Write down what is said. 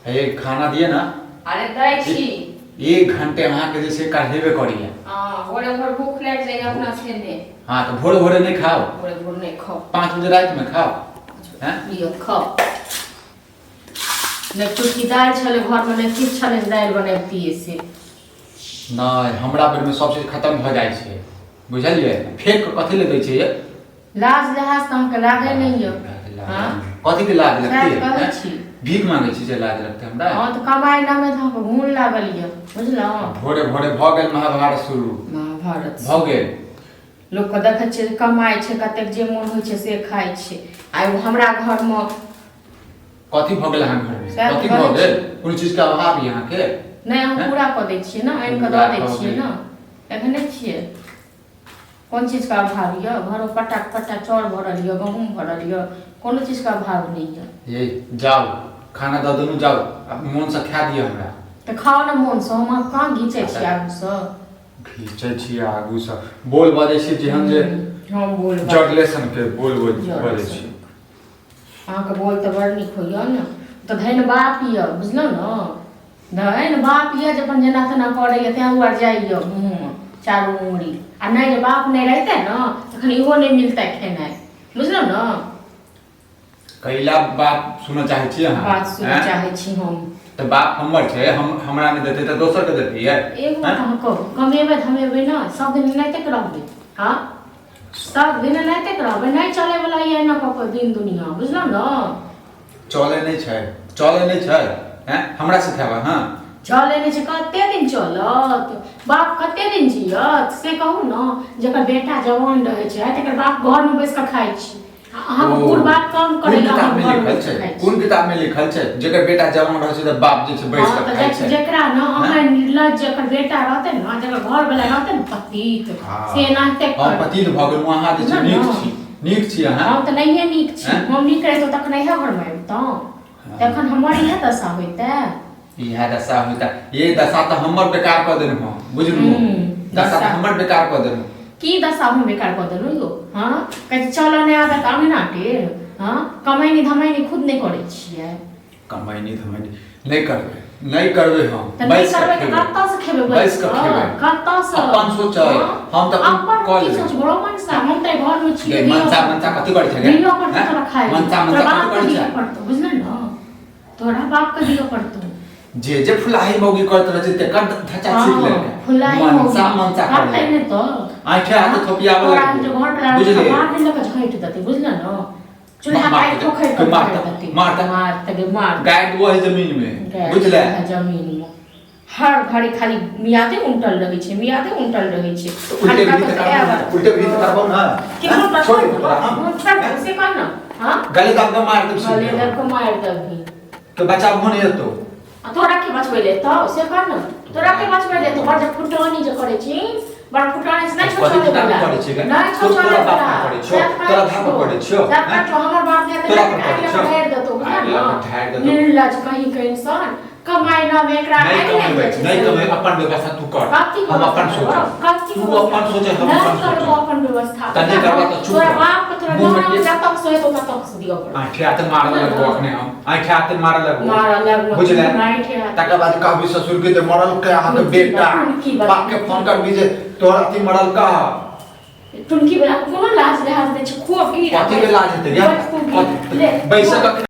ये खाना दिए ना। अरे दै छी 1 घंटे अहाँ के जैसे काढ़ेबे करिए। हां भोरे भोर भूख लग जाए अपना से ने। हां तो भोरे भोरे नहीं खाओ, भोरे भोर नहीं खाओ, 5 बजे रात में खाओ हैं। लियो खाओ ने कुछ दाल छले घर में, ने किछ छले दाल बनैतिए से नहीं हमरा बेर में सब चीज खत्म भ जाय छै, बुझलिए। फेंक के कथि ले दै छै ये? लाज लहाज त हमके लागे नहीं है। हां कथि के लाज लगती है? कहै छी भीख मांगे छी जे लाज लगते हमरा। हां तो कमाई ना में हम मूल लागल ये, बुझलौ। भोरे भोरे भ गेल महाभारत शुरू। महाभारत भ गेल। लोग को देखे छै कमाई छै, कतेक जे मन होय छै से खाय छै। आइ हमरा घर में कथि भ गेल अहाँ घर में? कथि भ गेल? कोन चीज के अभाव यहाँ के? नहीं हम पूरा क दै छियै ना, आनि के द दै छियै ना। एखने छियै कोन चीज का अभाव ये? घरो पटाक पटा चाउर भरल ये, गहूम भरल ये, कोनो चीज का अभाव नहीं है। ये जाओ खाना द देनु, जाओ अब मन से खा दिए हमरा। तो खाओ ना मन से, हम कहाँ घीचे छी आगू से? घीचे छी आगू से बोल बजे छी जेहन जे हम बोल जर्नलेशन के बोल बजे छी। अहाँ के बोल तो बड़ निक होइए ना। तो धन बाप ये, बुझलो ना। धन बाप ये जे अपन जना तना करैए तें उड़ जाइए मुंह चारू उंगली। आ नहीं जे बाप नहीं रहते ना तखन इहो नहीं मिलते खेनाई, बुझलो ना। कैला बाप सुन चाहे छी अहाँ? बात सुन चाहे छी हम। तो बाप हमर छै, हम हमरा ने देते त दोसर के देती है। एगो बात हम कहू, कमेबै धमेबै ना सब दिन नहीं तक रहबै। हां सब दिन नहीं तक रहबै, नहीं चले वाला ये ना को दिन दुनिया, बुझलो ना। चले नहीं छै, चले नहीं छै हैं हमरा सिखावा। हां चले नहीं छै, कते दिन चलत? बाप कते दिन जियत से कहू ना। जकर बेटा जवान रहे छै तकर बाप घर में बैस के खाइ छी। अहाँ पूर बात कम करे ला घर में बैस के खाइ छी। कोन किताब में लिखल छै जेकर बेटा जवान रहे छै त बाप जे छै बैस के खाइ छै? जेकरा ना अहाँ निर्लज जकर बेटा रहते ना, जकर घर वाला रहते ना पतित, से नाते कर। हम पतित भ गेल, अहाँ जे छै नीक छी, नीक छी अहाँ। हम त नहिए नीक छी, हम नीक रहितो तखन इहे घर में आबितौ, तखन हमर इहे दशा होइते। इहे दशा होइता। ये दशा त हमर बेकार क देनु हम, बुझलु। दशा त हमर बेकार क देनु। की दशा हम बेकार क देनु यो? हां कहि चलो नै आबे त आमे ना टेर। हां कमाइनी धमाइनी खुद नहीं करे छियै। कमाइनी धमाइनी नहीं करबे, नहीं करबे हम। त नहीं करबे त कत्ता से खेबे? बैस के खेबे। कत्ता से? अपन सोचै हम त अपन कॉल की सोच बड़ो मन सा हम त घर में छियै। मनसा कथि करै छै? दियो पर तोरा खाइ। मनसा कथि करै छै? बुझल ना तोरा बाप के दियो पड़तो। जे फुलाही मौगी करत रहे छै तेकर धचा सीख ले। फुलाही मनसा करते ने तो आंखे हाथ थोपियावे तोरा जो घर पर बुझले मार दिन लग झैट देते, बुझल ना। चूल्हा काट ठोकै के मार देते, मार गाय वो है जमीन में, बुझले। जमीन में हर घड़ी खाली मियादे उल्टल रहे छै, मियादे उल्टल रहे छै। उल्टे भी करबो ना। छोड़ से कर ना। हां गले दाब के मार दे, गले दाब के मार दे तो बचाव होने तो तोरा के बचबै ले तो से कर ना। तोरा के बचबै ले तो बड़ फुटवानी जे करे छी, बड़ फुटवानी से नहीं छोड़े वाला नहीं छोड़े वाला। तोरा धाप पड़े छियो तब तो हमर बाप ने तोरा पर ढेर देतो, बुझल ना। निर्लज कहीं के इंसान कमाई ना में एकरा नहीं कमाई अपन व्यवस्था तू कर। हम अपन सोच, तू अपन सोच, हम अपन सोच। अपन व्यवस्था तने करबा तो चुप। तोरा बाप के तोरा ना जब तक सोए तो तब तक से दियो पड़। आंखे हाथ मार लगबो अखने हम, आंखे हाथ मार लगबो बुझले। तकर बाद कहबी ससुर के जे मरल के अहाँ के बेटा बाप के फोन कर दीजे तोरा अथी मरल का टुनकी वाला कोनो लाज लिहाज दे छ खूब की कथि के लाज हेतै? बैसक